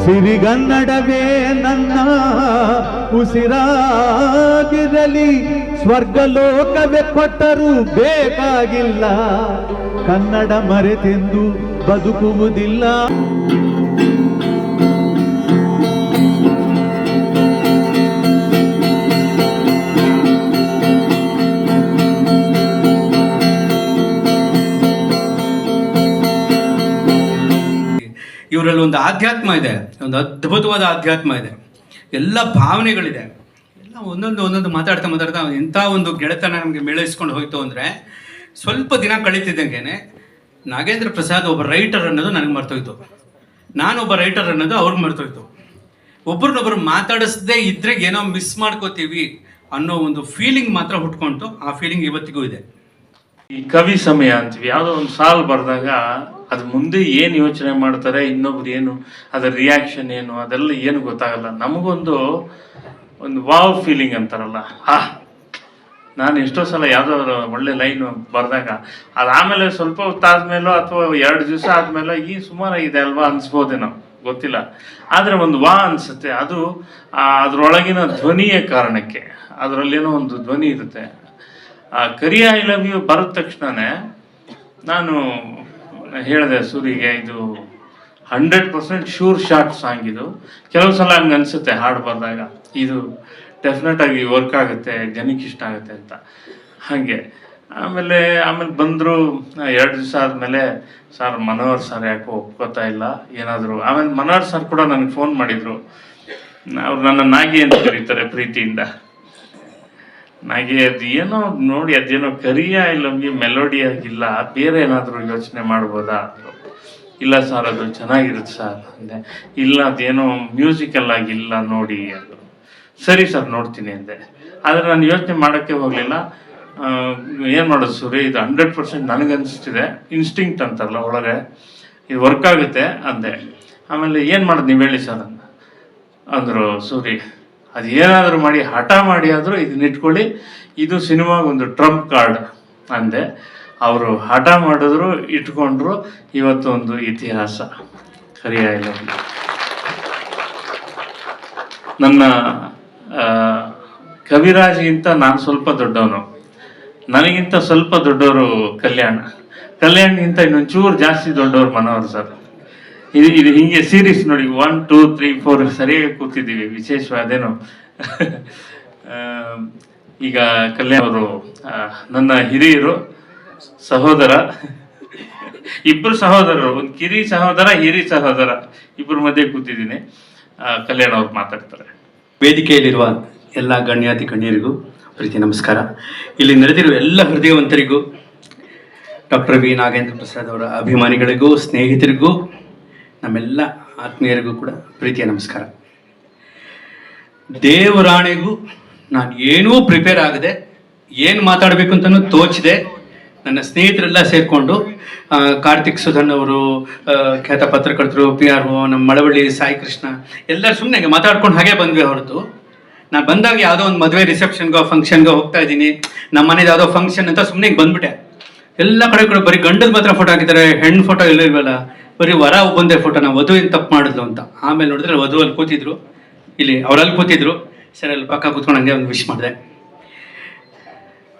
ಸಿರಿಗನ್ನಡವೇ ನನ್ನ ಉಸಿರಾಗಿರಲಿ, ಸ್ವರ್ಗಲೋಕವೇ ಕೊಟ್ಟರೂ ಬೇಕಾಗಿಲ್ಲ, ಕನ್ನಡ ಮರೆತೆಂದು ಬದುಕುವುದಿಲ್ಲ. ಇವರಲ್ಲಿ ಒಂದು ಆಧ್ಯಾತ್ಮ ಇದೆ, ಒಂದು ಅದ್ಭುತವಾದ ಆಧ್ಯಾತ್ಮ ಇದೆ, ಎಲ್ಲ ಭಾವನೆಗಳಿದೆ, ಎಲ್ಲ ಒಂದೊಂದು ಮಾತಾಡ್ತಾ ಎಂಥ ಒಂದು ಗೆಳೆತನ ನಮಗೆ ಮೇಳೈಸ್ಕೊಂಡು ಹೋಯ್ತು ಅಂದರೆ, ಸ್ವಲ್ಪ ದಿನ ಕಳೀತಿದ್ದಂಗೆ ನಾಗೇಂದ್ರ ಪ್ರಸಾದ್ ಒಬ್ಬ ರೈಟರ್ ಅನ್ನೋದು ನನಗೆ ಮರ್ತೋಯ್ತು, ನಾನೊಬ್ಬ ರೈಟರ್ ಅನ್ನೋದು ಅವ್ರಿಗೆ ಮರ್ತೋಯ್ತು. ಒಬ್ರನ್ನೊಬ್ರು ಮಾತಾಡಿಸದೇ ಇದ್ರೆ ಏನೋ ಮಿಸ್ ಮಾಡ್ಕೋತೀವಿ ಅನ್ನೋ ಒಂದು ಫೀಲಿಂಗ್ ಮಾತ್ರ ಹುಟ್ಕೊಂತು. ಆ ಫೀಲಿಂಗ್ ಇವತ್ತಿಗೂ ಇದೆ. ಈ ಕವಿ ಸಮಯ ಅಂತೀವಿ, ಯಾವುದೋ ಒಂದು ಸಾಲು ಬರೆದಾಗ ಅದು ಮುಂದೆ ಏನು ಯೋಚನೆ ಮಾಡ್ತಾರೆ, ಇನ್ನೊಬ್ರು ಏನು ಅದರ ರಿಯಾಕ್ಷನ್ ಏನು, ಅದೆಲ್ಲ ಏನು ಗೊತ್ತಾಗಲ್ಲ. ನಮಗೊಂದು ವಾವ್ ಫೀಲಿಂಗ್ ಅಂತಾರಲ್ಲ, ನಾನು ಎಷ್ಟೋ ಸಲ ಯಾವುದಾದ್ರು ಒಳ್ಳೆ ಲೈನ್ ಬರೆದಾಗ ಅದು ಆಮೇಲೆ ಸ್ವಲ್ಪ ಹೊತ್ತಾದ್ಮೇಲೋ ಅಥವಾ 2 ದಿವಸ ಆದಮೇಲೆ ಈ ಸುಮಾರಾಗಿದೆ ಅಲ್ವಾ ಅನ್ಸ್ಬೋದೇನೋ ಗೊತ್ತಿಲ್ಲ, ಆದರೆ ಒಂದು ಅನಿಸುತ್ತೆ. ಅದು ಅದರೊಳಗಿನ ಧ್ವನಿಯ ಕಾರಣಕ್ಕೆ, ಅದರಲ್ಲೇನೋ ಒಂದು ಧ್ವನಿ ಇರುತ್ತೆ. ಕರಿಯ ಐ ಲವ್ ಯು ಬರೆದ ತಕ್ಷಣನೇ ನಾನು ಹೇಳಿದೆ ಸೂರಿಗೆ, ಇದು 100% ಶೂರ್ ಶಾಟ್ ಸಾಂಗ್ ಇದು. ಕೆಲವು ಸಲ ಹಂಗೆ ಅನಿಸುತ್ತೆ ಹಾಡು ಬರೆದಾಗ, ಇದು ಡೆಫಿನೆಟ್ ಆಗಿ ವರ್ಕ್ ಆಗುತ್ತೆ, ಜನಕ್ಕೆ ಇಷ್ಟ ಆಗುತ್ತೆ ಅಂತ. ಹಾಗೆ ಆಮೇಲೆ ಬಂದರು 2 ದಿವಸ ಆದಮೇಲೆ, ಸರ್ ಮನೋಹರ್ ಸರ್ ಯಾಕೋ ಒಪ್ಕೋತಾ ಇಲ್ಲ ಏನಾದರೂ. ಆಮೇಲೆ ಮನೋಹರ್ ಸರ್ ಕೂಡ ನನಗೆ ಫೋನ್ ಮಾಡಿದರು. ಅವ್ರು ನನ್ನ ನಾಗಿ ಅಂತ ಕರೀತಾರೆ ಪ್ರೀತಿಯಿಂದ. ನಾಗಿ ಅದು ಏನೋ ನೋಡಿ, ಅದೇನೋ ಕರಿಯ ಇಲ್ಲೊಂದು ಮೆಲೋಡಿ ಆಗಿಲ್ಲ, ಬೇರೆ ಏನಾದರೂ ಯೋಚನೆ ಮಾಡ್ಬೋದಾ ಅಂದರು. ಇಲ್ಲ ಸರ್ ಅದು ಚೆನ್ನಾಗಿರುತ್ತೆ ಸರ್ ಅಂದೆ. ಇಲ್ಲ ಅದೇನೋ ಮ್ಯೂಸಿಕಲ್ ಆಗಿಲ್ಲ ನೋಡಿ ಅಂದರು. ಸರಿ ಸರ್ ನೋಡ್ತೀನಿ ಅಂದೆ. ಆದರೆ ನಾನು ಯೋಚನೆ ಮಾಡೋಕ್ಕೆ ಹೋಗಲಿಲ್ಲ. ಏನು ಮಾಡೋದು ಸೂರಿ, ಇದು 100% ನನಗನ್ನಿಸ್ತಿದೆ, ಇನ್ಸ್ಟಿಂಕ್ಟ್ ಅಂತಾರಲ್ಲ ಒಳಗೆ, ಇದು ವರ್ಕ್ ಆಗುತ್ತೆ ಅಂದೆ. ಆಮೇಲೆ ಏನು ಮಾಡೋದು ನೀವು ಹೇಳಿ ಸರ್ ಅಂದರು ಸೂರಿ. ಅದು ಏನಾದರೂ ಮಾಡಿ ಹಠ ಮಾಡಿ ಆದರೂ ಇದನ್ನ ಇಟ್ಕೊಳ್ಳಿ, ಇದು ಸಿನಿಮಾಗೊಂದು ಟ್ರಂಪ್ ಕಾರ್ಡ್ ಅಂದೆ. ಅವರು ಹಠ ಮಾಡಿದ್ರು, ಇಟ್ಕೊಂಡ್ರು. ಇವತ್ತು ಒಂದು ಇತಿಹಾಸ ಕರಿಯ ಐ ಲವ್ ಯು. ನನ್ನ ಕವಿರಾಜ್ಗಿಂತ ನಾನು ಸ್ವಲ್ಪ ದೊಡ್ಡವನು, ನನಗಿಂತ ಸ್ವಲ್ಪ ದೊಡ್ಡವರು ಕಲ್ಯಾಣ್ಗಿಂತ ಇನ್ನೊಂಚೂರು ಜಾಸ್ತಿ ದೊಡ್ಡವರು ಮನೋಹರ್ ಸರ್. ಇದು ಹಿಂಗೆ ಸೀರೀಸ್ ನೋಡಿ, 1 2 3 4 ಸರಿಯಾಗಿ ಕೂತಿದ್ದೀವಿ. ವಿಶೇಷವಾದೇನು ಈಗ ಕಲ್ಯಾಣ್ ಅವರು ನನ್ನ ಹಿರಿಯರು, ಸಹೋದರ, ಇಬ್ಬರು ಸಹೋದರರು, ಒಂದು ಕಿರಿ ಸಹೋದರ, ಹಿರಿ ಸಹೋದರ, ಇಬ್ಬರ ಮಧ್ಯೆ ಕೂತಿದ್ದೀನಿ. ಕಲ್ಯಾಣ್ ಅವ್ರು ಮಾತಾಡ್ತಾರೆ. ವೇದಿಕೆಯಲ್ಲಿರುವ ಎಲ್ಲ ಗಣ್ಯಾತಿ ಗಣ್ಯರಿಗೂ ಪ್ರೀತಿ ನಮಸ್ಕಾರ. ಇಲ್ಲಿ ನಡೆದಿರುವ ಎಲ್ಲ ಹೃದಯವಂತರಿಗೂ, ಡಾಕ್ಟರ್ ವಿ ನಾಗೇಂದ್ರ ಪ್ರಸಾದ್ ಅವರ ಅಭಿಮಾನಿಗಳಿಗೂ, ಸ್ನೇಹಿತರಿಗೂ, ನಮ್ಮೆಲ್ಲ ಆತ್ಮೀಯರಿಗೂ ಕೂಡ ಪ್ರೀತಿಯ ನಮಸ್ಕಾರ. ದೇವರಾಣೆಗೂ ನಾನು ಏನೂ ಪ್ರಿಪೇರ್ ಆಗದೆ, ಏನು ಮಾತಾಡಬೇಕು ಅಂತಲೂ ತೋಚಿದೆ. ನನ್ನ ಸ್ನೇಹಿತರೆಲ್ಲ ಸೇರಿಕೊಂಡು, ಕಾರ್ತಿಕ್ ಸುಧನ್ ಅವರು, ಖ್ಯಾತ ಪತ್ರಕರ್ತರು, PRO, ನಮ್ಮ ಮಳವಳ್ಳಿ ಸಾಯಿ ಕೃಷ್ಣ, ಎಲ್ಲರೂ ಸುಮ್ಮನೆ ಮಾತಾಡ್ಕೊಂಡು ಹಾಗೆ ಬಂದ್ವಿ ಹೊರತು, ನಾನು ಬಂದಾಗ ಯಾವುದೋ ಒಂದು ಮದುವೆ ರಿಸೆಪ್ಷನ್ಗೋ ಫಂಕ್ಷನ್ಗೋ ಹೋಗ್ತಾ ಇದ್ದೀನಿ, ನಮ್ಮ ಮನೇದು ಯಾವುದೋ ಫಂಕ್ಷನ್ ಅಂತ ಸುಮ್ಮನೆ ಬಂದ್ಬಿಟ್ಟೆ. ಎಲ್ಲ ಕಡೆ ಬರೀ ಗಂಡದ ಮಾತ್ರ ಫೋಟೋ ಹಾಕಿದ್ದಾರೆ, ಹೆಣ್ಣು ಫೋಟೋ ಎಲ್ಲ ಇಲ್ವಲ್ಲ, ಬರೀ ವರ ಒಬ್ಬಂದೇ ಫೋಟೋ. ನಾವು ವಧು ಏನು ತಪ್ಪು ಮಾಡಿದ್ಲು ಅಂತ. ಆಮೇಲೆ ನೋಡಿದ್ರೆ ವಧು ಅಲ್ಲಿ ಕೂತಿದ್ರು, ಇಲ್ಲಿ ಅವರಲ್ಲಿ ಕೂತಿದ್ರು. ಸರಿ, ಅಲ್ಲಿ ಪಕ್ಕ ಕೂತ್ಕೊಂಡು ಹಂಗೆ ಒಂದು ವಿಶ್ ಮಾಡಿದೆ.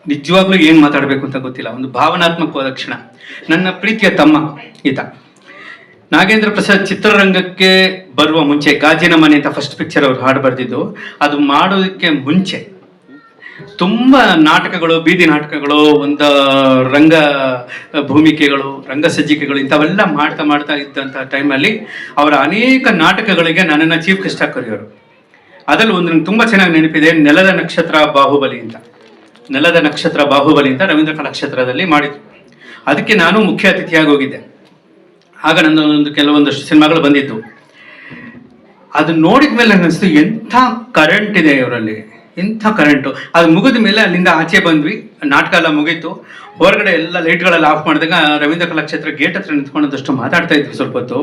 ನಿಜವಾಗ್ಲೂ ಏನು ಮಾತಾಡಬೇಕು ಅಂತ ಗೊತ್ತಿಲ್ಲ, ಒಂದು ಭಾವನಾತ್ಮಕವಾದ ಕ್ಷಣ. ನನ್ನ ಪ್ರೀತಿಯ ತಮ್ಮ ಈತ ನಾಗೇಂದ್ರ ಪ್ರಸಾದ್ ಚಿತ್ರರಂಗಕ್ಕೆ ಬರುವ ಮುಂಚೆ ಗಾಜಿನ ಮನೆ ಅಂತ ಫಸ್ಟ್ ಪಿಕ್ಚರ್ ಅವ್ರು ಹಾಡು ಬರೆದಿದ್ದು. ಅದು ಮಾಡೋದಕ್ಕೆ ಮುಂಚೆ ತುಂಬ ನಾಟಕಗಳು, ಬೀದಿ ನಾಟಕಗಳು, ಒಂದು ರಂಗ ಭೂಮಿಕೆಗಳು, ರಂಗ ಸಜ್ಜಿಕೆಗಳು ಇಂಥವೆಲ್ಲ ಮಾಡ್ತಾ ಇದ್ದಂಥ ಟೈಮಲ್ಲಿ ಅವರ ಅನೇಕ ನಾಟಕಗಳಿಗೆ ನನ್ನನ್ನು ಚೀಫ್ ಗೆಸ್ಟ್ ಆಗಿ ಕರೆಯೋರು. ಅದರಲ್ಲಿ ಒಂದು ನಂಗೆ ತುಂಬ ಚೆನ್ನಾಗಿ ನೆನಪಿದೆ, ನೆಲದ ನಕ್ಷತ್ರ ಬಾಹುಬಲಿ ಅಂತ. ನೆಲದ ನಕ್ಷತ್ರ ಬಾಹುಬಲಿ ಅಂತ ರವೀಂದ್ರ ಕಲಾಕ್ಷೇತ್ರದಲ್ಲಿ ಮಾಡಿದ್ರು. ಅದಕ್ಕೆ ನಾನು ಮುಖ್ಯ ಅತಿಥಿಯಾಗಿ ಹೋಗಿದ್ದೆ. ಆಗ ನನ್ನ ಕೆಲವೊಂದಷ್ಟು ಸಿನಿಮಾಗಳು ಬಂದಿತ್ತು. ಅದು ನೋಡಿದ ಮೇಲೆ ಅನ್ನಿಸ್ತು, ಎಂಥ ಕರೆಂಟ್ ಇದೆ ಇವರಲ್ಲಿ, ಎಂಥ ಕರೆಂಟು. ಅದು ಮುಗಿದ ಮೇಲೆ ಅಲ್ಲಿಂದ ಆಚೆ ಬಂದ್ವಿ, ನಾಟಕ ಎಲ್ಲ ಮುಗೀತು. ಹೊರಗಡೆ ಎಲ್ಲ ಲೈಟ್ಗಳೆಲ್ಲ ಆಫ್ ಮಾಡಿದಾಗ ರವೀಂದ್ರ ಕಲಾಕ್ಷೇತ್ರ ಗೇಟ್ ಹತ್ರ ನಿಂತ್ಕೊಂಡದಷ್ಟು ಮಾತಾಡ್ತಾ ಇದ್ವಿ ಸ್ವಲ್ಪ ಹೊತ್ತು.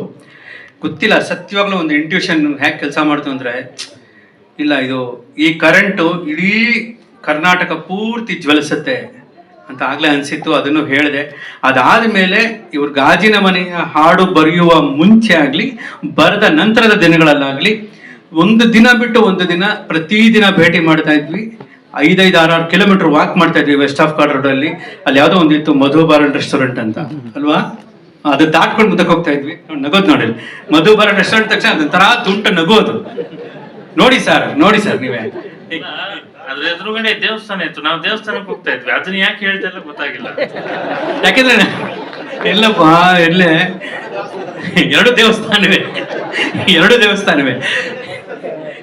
ಗೊತ್ತಿಲ್ಲ ಸತ್ಯವಾಗ್ಲೂ ಒಂದು ಇಂಟ್ಯೂಷನ್ ಹೇಗೆ ಕೆಲಸ ಮಾಡ್ತು ಅಂದರೆ, ಇಲ್ಲ ಇದು ಈ ಕರೆಂಟು ಇಡೀ ಕರ್ನಾಟಕ ಪೂರ್ತಿ ಜ್ವಲಿಸುತ್ತೆ ಅಂತ ಆಗ್ಲೇ ಅನಿಸಿತ್ತು, ಅದನ್ನು ಹೇಳಿದೆ. ಅದಾದ ಮೇಲೆ ಇವ್ರ ಗಾಜಿನ ಮನೆಯ ಹಾಡು ಬರೆಯುವ ಮುಂಚೆ ಆಗಲಿ ಬರೆದ ನಂತರದ ದಿನಗಳಲ್ಲಾಗಲಿ ಒಂದು ದಿನ ಬಿಟ್ಟು ಒಂದು ದಿನ ಪ್ರತಿದಿನ ಭೇಟಿ ಮಾಡ್ತಾ ಇದ್ವಿ. 5-6 ಕಿಲೋಮೀಟರ್ ವಾಕ್ ಮಾಡ್ತಾ ಇದ್ವಿ ವೆಸ್ಟ್ ಆಫ್ ಕಾರ್ಡ್ ರೋಡಲ್ಲಿ. ಅಲ್ಲಿ ಯಾವುದೋ ಒಂದಿತ್ತು ಮಧುಬಾರನ್ ರೆಸ್ಟೋರೆಂಟ್ ಅಂತ ಅಲ್ವಾ, ಅದು ದಾಟ್ಕೊಂಡು ಮುಂದಕ್ಕೆ ಹೋಗ್ತಾ ಇದ್ವಿ. ನಗೋದು ನೋಡಿ, ಮಧುಬಾರನ್ ರೆಸ್ಟೋರೆಂಟ್ ತಕ್ಷಣ ಅದೊಂಥರ ತುಂಟ ನಗೋದು. ನೋಡಿ ಸರ್ ನೀವೇ ಅದ್ರ ಎದುರುಗಡೆ ದೇವಸ್ಥಾನ ಇತ್ತು, ನಾವು ದೇವಸ್ಥಾನಕ್ಕೆ ಹೋಗ್ತಾ ಇದ್ವಿ. ಅದನ್ನ ಯಾಕೆ ಹೇಳ್ತಿಲ್ಲ ಗೊತ್ತಾಗಿಲ್ಲ. ಯಾಕೆಂದ್ರೆ ಎಲ್ಲಪ್ಪ ಎಲ್ಲೇ ಎರಡು ದೇವಸ್ಥಾನವೇ,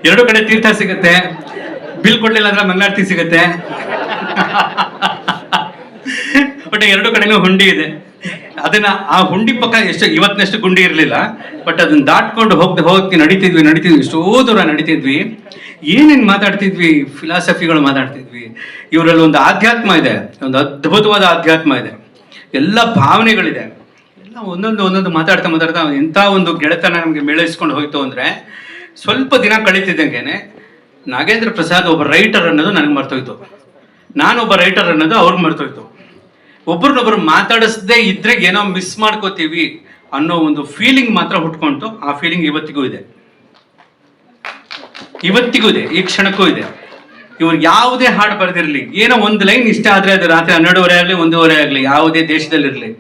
ಎರಡು ಕಡೆ ತೀರ್ಥ ಸಿಗುತ್ತೆ. ಬಿಲ್ ಕೊಡ್ಲಿಲ್ಲ ಅಂದ್ರೆ ಮಂಗಳಾರತಿ ಸಿಗುತ್ತೆ. ಬಟ್ ಎರಡು ಕಡೆನೂ ಹುಂಡಿ ಇದೆ. ಅದನ್ನ ಆ ಹುಂಡಿ ಪಕ್ಕ ಇವತ್ತಿನಷ್ಟು ಗುಂಡಿ ಇರಲಿಲ್ಲ, ಬಟ್ ಅದನ್ನ ದಾಟ್ಕೊಂಡು ಹೋಗಿ ನಡೀತಿದ್ವಿ. ಎಷ್ಟೋ ದೂರ ನಡೀತಿದ್ವಿ. ಏನೇನು ಮಾತಾಡ್ತಿದ್ವಿ, ಫಿಲಾಸಫಿಗಳು ಮಾತಾಡ್ತಿದ್ವಿ. ಇವರಲ್ಲಿ ಒಂದು ಆಧ್ಯಾತ್ಮ ಇದೆ, ಒಂದು ಅದ್ಭುತವಾದ ಆಧ್ಯಾತ್ಮ ಇದೆ, ಎಲ್ಲ ಭಾವನೆಗಳಿದೆ. ಎಲ್ಲ ಒಂದೊಂದು ಮಾತಾಡ್ತಾ ಎಂಥ ಒಂದು ಗೆಳೆತನ ನಮಗೆ ಮೇಳೈಸ್ಕೊಂಡು ಹೋಯ್ತು ಅಂದರೆ, ಸ್ವಲ್ಪ ದಿನ ಕಳೀತಿದ್ದಂಗೆನೆ ನಾಗೇಂದ್ರ ಪ್ರಸಾದ್ ಒಬ್ಬ ರೈಟರ್ ಅನ್ನೋದು ನನಗೆ ಮರ್ತೋಯ್ತು, ನಾನೊಬ್ಬ ರೈಟರ್ ಅನ್ನೋದು ಅವ್ರಿಗೆ ಮರ್ತೋಯ್ತು. ಒಬ್ರನ್ನೊಬ್ರು ಮಾತಾಡಿಸದೇ ಇದ್ರೆ ಏನೋ ಮಿಸ್ ಮಾಡ್ಕೋತೀವಿ ಅನ್ನೋ ಒಂದು ಫೀಲಿಂಗ್ ಮಾತ್ರ ಹುಟ್ಕೊಂತು. ಆ ಫೀಲಿಂಗ್ ಇವತ್ತಿಗೂ ಇದೆ, ಈ ಕ್ಷಣಕ್ಕೂ ಇದೆ. ಇವ್ರಿಗೆ ಯಾವುದೇ ಹಾಡು ಬರೆದಿರಲಿ, ಏನೋ ಒಂದು ಲೈನ್ ಇಷ್ಟ ಆದರೆ ಅದು ರಾತ್ರಿ 12:30 ಆಗಲಿ 1:30 ಆಗಲಿ, ಯಾವುದೇ ದೇಶದಲ್ಲಿರಲಿ,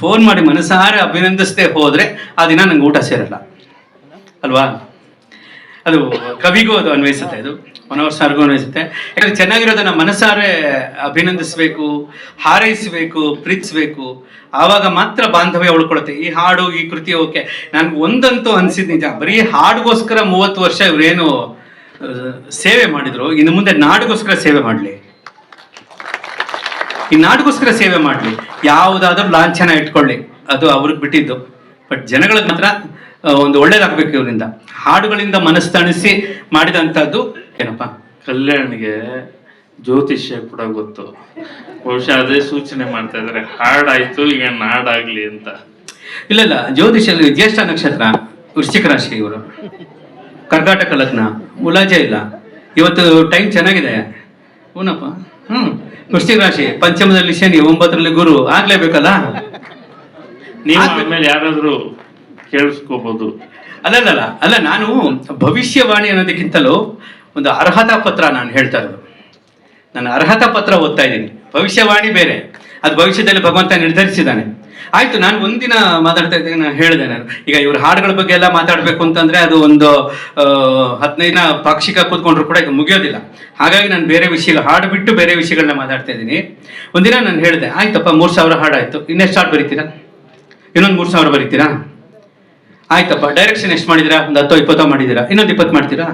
ಫೋನ್ ಮಾಡಿ ಮನಸಾರೆ ಅಭಿನಂದಿಸದೆ ಹೋದರೆ ಆ ದಿನ ನಂಗೆ ಊಟ ಸೇರಲ್ಲ ಅಲ್ವಾ. ಅದು ಕವಿಗೂ ಅದು ಅನ್ವಯಿಸುತ್ತೆ, ಅದು ಮನೋಹರ್ ಸಾರ್ಗೂ ಅನ್ವಯಿಸುತ್ತೆ. ಯಾಕಂದ್ರೆ ಚೆನ್ನಾಗಿರೋದನ್ನ ಮನಸಾರೆ ಅಭಿನಂದಿಸಬೇಕು, ಹಾರೈಸಬೇಕು, ಪ್ರೀತಿಸಬೇಕು. ಆವಾಗ ಮಾತ್ರ ಬಾಂಧವ್ಯ ಉಳ್ಕೊಳುತ್ತೆ. ಈ ಹಾಡು, ಈ ಕೃತಿ ಓಕೆ. ನನ್ಗೆ ಒಂದಂತೂ ಅನ್ಸಿದ್ ನಿಜ, ಬರೀ ಹಾಡಿಗೋಸ್ಕರ 30 ವರ್ಷ ಇವರೇನು ಸೇವೆ ಮಾಡಿದ್ರು, ಇನ್ನು ಮುಂದೆ ನಾಡಿಗೋಸ್ಕರ ಸೇವೆ ಮಾಡಲಿ, ಈ ನಾಡಿಗೋಸ್ಕರ ಸೇವೆ ಮಾಡಲಿ. ಯಾವುದಾದ್ರೂ ಲಾಂಛನ ಇಟ್ಕೊಳ್ಳಿ, ಅದು ಅವ್ರಿಗೆ ಬಿಟ್ಟಿದ್ದು. ಬಟ್ ಜನಗಳಿಗೆ ಮಾತ್ರ ಒಂದು ಒಳ್ಳೇದಾಗಬೇಕು. ಇವರಿಂದ ಹಾಡುಗಳಿಂದ ಮನಸ್ಸು ತಣಿಸಿ ಮಾಡಿದಂಥದ್ದು ಏನಪ್ಪ, ಕಲ್ಯಾಣ್ಗೆ ಜ್ಯೋತಿಷ್ಯ ಕೂಡ ಗೊತ್ತು. ಬಹುಶಃ ಅದೇ ಸೂಚನೆ ಮಾಡ್ತಾ ಇದಾರೆ, ಹಾಡಾಯ್ತು ಈಗ ನಾಡಾಗ್ಲಿ ಅಂತ. ಇಲ್ಲ, ಜ್ಯೋತಿಷ್ಯಲ್ಲಿ ಜ್ಯೇಷ್ಠ ನಕ್ಷತ್ರ, ವೃಶ್ಚಿಕ ರಾಶಿ, ಇವರು ಕರ್ನಾಟಕ ಲಗ್ನ, ಮುಲಾಜೆ ಇಲ್ಲ. ಇವತ್ತು ಟೈಮ್ ಚೆನ್ನಾಗಿದೆ. ಹೂನಪ್ಪ, ವೃಶ್ಚಿಕ ರಾಶಿ, ಪಂಚಮದಲ್ಲಿ ಶನಿ, 9ರಲ್ಲಿ ಗುರು, ಆಗ್ಲೇಬೇಕಲ್ಲ. ನೀವು ಆಮೇಲೆ ಯಾರಾದ್ರೂ ಕೇಳಿಸ್ಕೋಬಹುದು. ಅಲ್ಲ, ನಾನು ಭವಿಷ್ಯವಾಣಿ ಅನ್ನೋದಕ್ಕಿಂತಲೂ ಒಂದು ಅರ್ಹತಾ ಪತ್ರ ನಾನು ಹೇಳ್ತಾ ಇರೋದು. ನಾನು ಅರ್ಹತಾ ಪತ್ರ ಓದ್ತಾ ಇದ್ದೀನಿ. ಭವಿಷ್ಯವಾಣಿ ಬೇರೆ, ಅದು ಭವಿಷ್ಯದಲ್ಲಿ ಭಗವಂತ ನಿರ್ಧರಿಸಿದ್ದಾನೆ. ಆಯ್ತು, ನಾನು ಒಂದಿನ ಮಾತಾಡ್ತಾ ಇದ್ದೀನಿ, ನಾನು ಹೇಳಿದೆ, ನಾನು ಈಗ ಇವ್ರ ಹಾಡುಗಳ ಬಗ್ಗೆ ಎಲ್ಲ ಮಾತಾಡ್ಬೇಕು ಅಂತಂದ್ರೆ ಅದು ಒಂದು 15 ದಿನ ಪಾಕ್ಷಿಕ ಕೂತ್ಕೊಂಡ್ರು ಕೂಡ ಇದು ಮುಗಿಯೋದಿಲ್ಲ. ಹಾಗಾಗಿ ನಾನು ಬೇರೆ ವಿಷಯ, ಹಾಡು ಬಿಟ್ಟು ಬೇರೆ ವಿಷಯಗಳನ್ನ ಮಾತಾಡ್ತಾ ಇದ್ದೀನಿ. ಒಂದಿನ ನಾನು ಹೇಳಿದೆ, ಆಯ್ತಪ್ಪ 3,000 ಹಾಡಾಯ್ತು, ಇನ್ನೆಷ್ಟು ಹಾಡು ಬರೀತೀರಾ? ಇನ್ನೊಂದು 3,000 ಬರೀತೀರಾ? ಆಯ್ತಪ್ಪ. ಡೈರೆಕ್ಷನ್ ಎಷ್ಟು ಮಾಡಿದಿರಾ? ಒಂದು 10-20 ಮಾಡಿದ್ದೀರಾ? ಇನ್ನೊಂದು 20 ಮಾಡ್ತೀರಾ?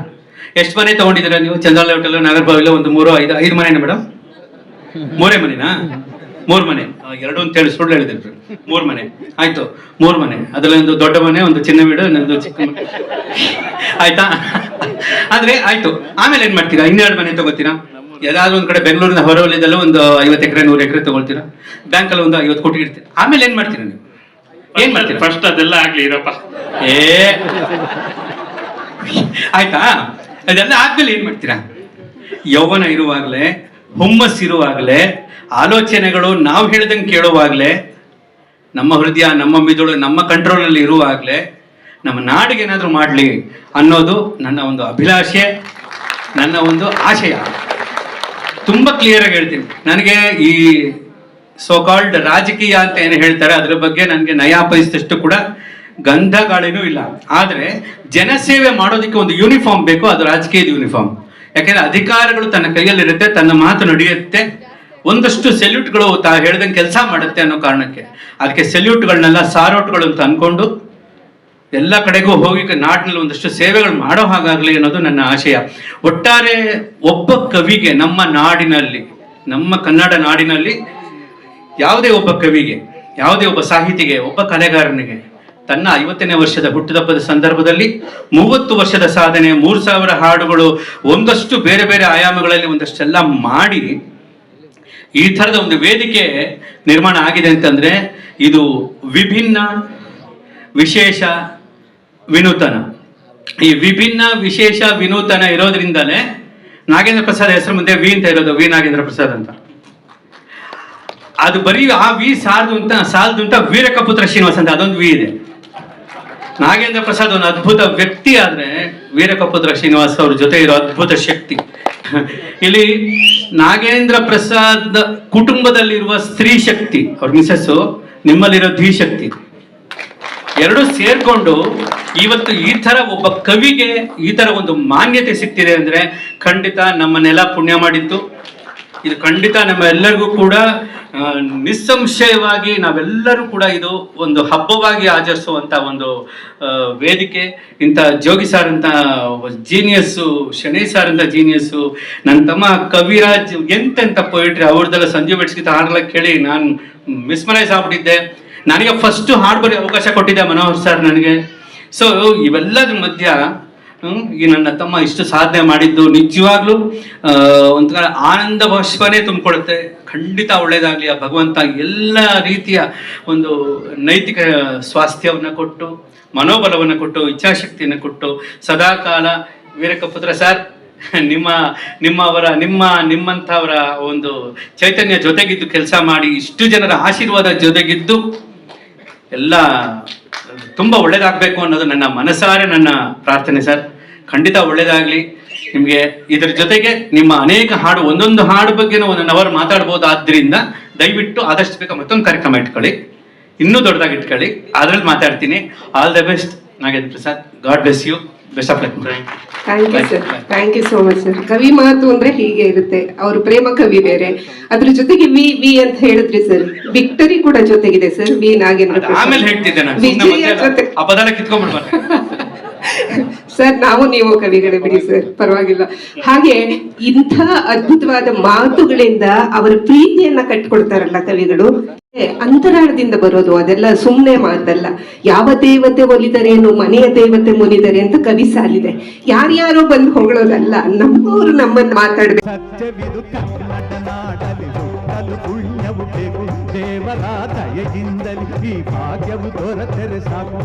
ಎಷ್ಟು ಮನೆ ತಗೊಂಡಿದ್ದೀರಾ ನೀವು? ಚಂದ್ರಾಲ ಹೋಟೆಲ್, ನಾಗರಬಾವಿಲ ಒಂದು 3-5 ಮನೆನಾ ಮೇಡಮ್? 3 ಮನೆನಾ? 3 ಮನೆ, 2 ಅಂತ ಹೇಳಿ ಸುಳ್ಳು ಹೇಳಿದ್ರು. 3 ಮನೆ ಆಯ್ತು, 3 ಮನೆ. ಅದರಲ್ಲಿ ಒಂದು ದೊಡ್ಡ ಮನೆ, ಒಂದು ಚಿನ್ನ ವೀಡು, ಇನ್ನೊಂದು ಚಿಕ್ಕ ಮನೆ. ಆಯ್ತಾ? ಆದ್ರೆ ಆಯ್ತು, ಆಮೇಲೆ ಏನ್ ಮಾಡ್ತೀರಾ? 2 ಮನೆ ತಗೋತೀರಾ? ಯಾವ್ದಾದ್ರು ಒಂದ್ ಕಡೆ ಬೆಂಗಳೂರಿನ ಹೊರವಲಯದಲ್ಲೂ ಒಂದು 50 ಎಕರೆ 100 ಎಕರೆ ತಗೊಳ್ತೀರಾ? ಬ್ಯಾಂಕಲ್ಲಿ ಒಂದು 50 ಕೋಟಿ ಇರ್ತೀರಾ? ಆಮೇಲೆ ಏನ್ ಮಾಡ್ತೀರಾ ನೀವು? ಏನ್ ಮಾಡ್ತೀರಾ? ಫಸ್ಟ್ ಅದೆಲ್ಲ ಆಗ್ಲಿ ಇರಪ್ಪ. ಆಯ್ತಾ? ಅದೆಲ್ಲ ಆದ್ಮೇಲೆ ಏನ್ ಮಾಡ್ತೀರಾ? ಯೌವನ ಇರುವಾಗ್ಲೇ, ಹುಮ್ಮಸ್ಸಿರುವಾಗಲೇ, ಆಲೋಚನೆಗಳು ನಾವು ಹೇಳ್ದಂಗೆ ಕೇಳುವಾಗಲೇ, ನಮ್ಮ ಹೃದಯ, ನಮ್ಮ ಮಿದುಳು ನಮ್ಮ ಕಂಟ್ರೋಲಲ್ಲಿ ಇರುವಾಗಲೇ ನಮ್ಮ ನಾಡಿಗೆ ಏನಾದರೂ ಮಾಡಲಿ ಅನ್ನೋದು ನನ್ನ ಒಂದು ಅಭಿಲಾಷೆ, ನನ್ನ ಒಂದು ಆಶಯ. ತುಂಬ ಕ್ಲಿಯರ್ ಆಗಿ ಹೇಳ್ತೀನಿ. ನನಗೆ ಈ ಸೋಕಾಲ್ಡ್ ರಾಜಕೀಯ ಅಂತ ಏನು ಹೇಳ್ತಾರೆ ಅದ್ರ ಬಗ್ಗೆ ನನಗೆ ನಯಾಪೈಸಿದಷ್ಟು ಕೂಡ ಗಂಧ ಗಾಳಿನೂ ಇಲ್ಲ. ಆದರೆ ಜನಸೇವೆ ಮಾಡೋದಕ್ಕೆ ಒಂದು ಯೂನಿಫಾರ್ಮ್ ಬೇಕು, ಅದು ರಾಜಕೀಯದ ಯೂನಿಫಾರ್ಮ್. ಯಾಕೆಂದ್ರೆ ಅಧಿಕಾರಗಳು ತನ್ನ ಕೈಯಲ್ಲಿರುತ್ತೆ, ತನ್ನ ಮಾತು ನಡೆಯುತ್ತೆ, ಒಂದಷ್ಟು ಸೆಲ್ಯೂಟ್ಗಳು ಹೇಳ್ದಂಗೆ ಕೆಲಸ ಮಾಡುತ್ತೆ ಅನ್ನೋ ಕಾರಣಕ್ಕೆ ಅದಕ್ಕೆ ಸೆಲ್ಯೂಟ್ಗಳನ್ನೆಲ್ಲ ಸಾರೋಟ್ಗಳು ಅಂತ ಅನ್ಕೊಂಡು ಎಲ್ಲ ಕಡೆಗೂ ಹೋಗಿ ನಾಡಿನಲ್ಲಿ ಒಂದಷ್ಟು ಸೇವೆಗಳು ಮಾಡೋ ಹಾಗಾಗ್ಲಿ ಅನ್ನೋದು ನನ್ನ ಆಶಯ. ಒಟ್ಟಾರೆ ಒಬ್ಬ ಕವಿಗೆ, ನಮ್ಮ ನಾಡಿನಲ್ಲಿ, ನಮ್ಮ ಕನ್ನಡ ನಾಡಿನಲ್ಲಿ ಯಾವುದೇ ಒಬ್ಬ ಕವಿಗೆ, ಯಾವುದೇ ಒಬ್ಬ ಸಾಹಿತಿಗೆ, ಒಬ್ಬ ಕಲೆಗಾರನಿಗೆ ತನ್ನ 50ನೇ ವರ್ಷದ ಹುಟ್ಟುಹಬ್ಬದ ಸಂದರ್ಭದಲ್ಲಿ 30 ವರ್ಷದ ಸಾಧನೆ, 3,000 ಹಾಡುಗಳು, ಒಂದಷ್ಟು ಬೇರೆ ಬೇರೆ ಆಯಾಮಗಳಲ್ಲಿ ಒಂದಷ್ಟೆಲ್ಲ ಮಾಡಿ ಈ ಥರದ ಒಂದು ವೇದಿಕೆ ನಿರ್ಮಾಣ ಆಗಿದೆ ಅಂತಂದ್ರೆ ಇದು ವಿಭಿನ್ನ, ವಿಶೇಷ, ವಿನೂತನ. ಈ ವಿಭಿನ್ನ, ವಿಶೇಷ, ವಿನೂತನ ಇರೋದ್ರಿಂದಲೇ ನಾಗೇಂದ್ರ ಪ್ರಸಾದ್ ಹೆಸರು ಮುಂದೆ ವಿ ಅಂತ ಇರೋದು, ವಿ ನಾಗೇಂದ್ರ ಪ್ರಸಾದ್ ಅಂತ. ಅದು ಬರೀ ಆ ವಿ ಸಾಲದು ಅಂತ ವೀರಕಪುತ್ರ ಶ್ರೀನಿವಾಸ್ ಅಂತ ಅದೊಂದು ವಿ ಇದೆ. ನಾಗೇಂದ್ರ ಪ್ರಸಾದ್ ಒಂದು ಅದ್ಭುತ ವ್ಯಕ್ತಿ, ಆದ್ರೆ ವೀರಕಪುತ್ರ ಶ್ರೀನಿವಾಸ್ ಅವ್ರ ಜೊತೆ ಇರೋ ಅದ್ಭುತ ಶಕ್ತಿ. ಇಲ್ಲಿ ನಾಗೇಂದ್ರ ಪ್ರಸಾದ್ ಕುಟುಂಬದಲ್ಲಿರುವ ಸ್ತ್ರೀ ಶಕ್ತಿ, ಅವ್ರ ಮಿಸಸ್ಸು, ನಿಮ್ಮಲ್ಲಿರೋ ಧೀಶಕ್ತಿ, ಎರಡು ಸೇರ್ಕೊಂಡು ಇವತ್ತು ಈ ತರ ಒಬ್ಬ ಕವಿಗೆ ಈ ತರ ಒಂದು ಮಾನ್ಯತೆ ಸಿಗ್ತಿದೆ ಅಂದ್ರೆ ಖಂಡಿತ ನಮ್ಮನ್ನೆಲ್ಲ ಪುಣ್ಯ ಮಾಡಿತ್ತು. ಇದು ಖಂಡಿತ ನಮ್ಮ ಎಲ್ಲರಿಗೂ ಕೂಡ ನಿಸ್ಸಂಶಯವಾಗಿ ನಾವೆಲ್ಲರೂ ಕೂಡ ಇದು ಒಂದು ಹಬ್ಬವಾಗಿ ಆಚರಿಸುವಂತ ಒಂದು ವೇದಿಕೆ. ಇಂಥ ಜೋಗಿ ಸಾರ್ ಅಂತ ಜೀನಿಯಸ್ಸು, ಶನೈ ಸಾರ್ ಅಂತ ಜೀನಿಯಸ್ಸು, ನನ್ನ ತಮ್ಮ ಕವಿರಾಜ್ ಎಂತೆಂಥ ಪೊಯಿಟ್ರಿ ಅವ್ರದ್ದೆಲ್ಲ ಸಂಜೆ ಬೆಡ್ಸ್ಕಿತ ಹಾಡಲ್ಲ ಕೇಳಿ ನಾನು ಮಿಸ್ಮರೈಸ್ ಆಗ್ಬಿಟ್ಟಿದ್ದೆ. ನನಗೆ ಫಸ್ಟ್ ಹಾಡು ಬರೀ ಅವಕಾಶ ಕೊಟ್ಟಿದ್ದೆ ಮನೋಹರ್ ಸರ್ ನನಗೆ. ಸೊ ಇವೆಲ್ಲದ್ರ ಮಧ್ಯ ಈ ನನ್ನ ತಮ್ಮ ಇಷ್ಟು ಸಾಧನೆ ಮಾಡಿದ್ದು ನಿಜವಾಗ್ಲೂ ಒಂಥರ ಆನಂದ ಭಾಷ್ಪನೇ ತುಂಬಿಕೊಡುತ್ತೆ. ಖಂಡಿತ ಒಳ್ಳೇದಾಗ್ಲಿ, ಆ ಭಗವಂತ ಎಲ್ಲ ರೀತಿಯ ಒಂದು ನೈತಿಕ ಸ್ವಾಸ್ಥ್ಯವನ್ನು ಕೊಟ್ಟು, ಮನೋಬಲವನ್ನು ಕೊಟ್ಟು, ಇಚ್ಛಾಶಕ್ತಿಯನ್ನು ಕೊಟ್ಟು ಸದಾಕಾಲ ವೀರಕಪುತ್ರ ಸರ್ ನಿಮ್ಮಂಥವರ ಒಂದು ಚೈತನ್ಯ ಜೊತೆಗಿದ್ದು ಕೆಲಸ ಮಾಡಿ, ಇಷ್ಟು ಜನರ ಆಶೀರ್ವಾದ ಜೊತೆಗಿದ್ದು ಎಲ್ಲ ತುಂಬ ಒಳ್ಳೇದಾಗಬೇಕು ಅನ್ನೋದು ನನ್ನ ಮನಸಾರೆ ನನ್ನ ಪ್ರಾರ್ಥನೆ ಸರ್. ಖಂಡಿತ ಒಳ್ಳೇದಾಗಲಿ ನಿಮಗೆ. ಇದರ ಜೊತೆಗೆ ನಿಮ್ಮ ಅನೇಕ ಹಾಡು, ಒಂದೊಂದು ಹಾಡು ಬಗ್ಗೆ ಒಂದು ಅವರ್ ಮಾತಾಡ್ಬೋದು. ಆದ್ದರಿಂದ ದಯವಿಟ್ಟು ಆದಷ್ಟು ಬೇಗ ಮತ್ತೊಂದು ಕಾರ್ಯಕ್ರಮ ಇಟ್ಕೊಳ್ಳಿ, ಇನ್ನೂ ದೊಡ್ಡದಾಗಿ ಇಟ್ಕೊಳ್ಳಿ, ಅದ್ರಲ್ಲಿ ಮಾತಾಡ್ತೀನಿ. All the best Nagendra Prasad. God bless you. Best of luck. Thank you sir, thank you so much sir. ಕವಿ ಮಾತು ಅಂದ್ರೆ ಹೀಗೆ ಇರುತ್ತೆ. ಅವರು ಪ್ರೇಮ ಕವಿ ಬೇರೆ, ಅದ್ರ ಜೊತೆಗೆ ವಿ ಅಂತ ಹೇಳಿದ್ರಿ ಸರ್, ವಿಕ್ಟರಿ ಕೂಡ ಜೊತೆಗಿದೆ ಸರ್. ವಿ ನಾಗೇಂದ್ರ ಆಮೇಲೆ ಹೇಳ್ತಿದ್ದೆ ನಾನು, ವಿಜಯ ಜೊತೆ ಆ ಪದನ ಕಿತ್ಕೊಂಡ್ಬಿಡ್ಬಾರ್ದು ಸರ್. ನಾವು ನೀವು ಕವಿಗಳೇ ಬಿಡಿ ಸರ್, ಪರವಾಗಿಲ್ಲ. ಹಾಗೆ ಇಂಥ ಅದ್ಭುತವಾದ ಮಾತುಗಳಿಂದ ಅವರ ಪ್ರೀತಿಯನ್ನ ಕಟ್ಕೊಡ್ತಾರಲ್ಲ ಕವಿಗಳು, ಅಂತರಾಳದಿಂದ ಬರೋದು. ಅದೆಲ್ಲ ಸುಮ್ಮನೆ ಮಾತಲ್ಲ. ಯಾವ ದೇವತೆ ಒಲಿದರೇನು, ಮನೆಯ ದೇವತೆ ಮುನಿದರೆ ಅಂತ ಕವಿ ಸಾಲಿದೆ. ಯಾರ್ಯಾರೋ ಬಂದು ಹೊಗಳೋದಲ್ಲ, ನಮ್ಮವರು ನಮ್ಮನ್ನು ಮಾತಾಡ್ಬೇಕು. ಸತ್ಯವಿದು ಕನ್ನಡ ನಾಡಲಿ ಹುಟ್ಟಲು ಪುಣ್ಯವು ಬೇಕು, ದೇವರ ದಯೆಯಿಂದಲಿ ಈ ಭಾಗ್ಯವು ದೊರೆತರೆ ಸಾಕು.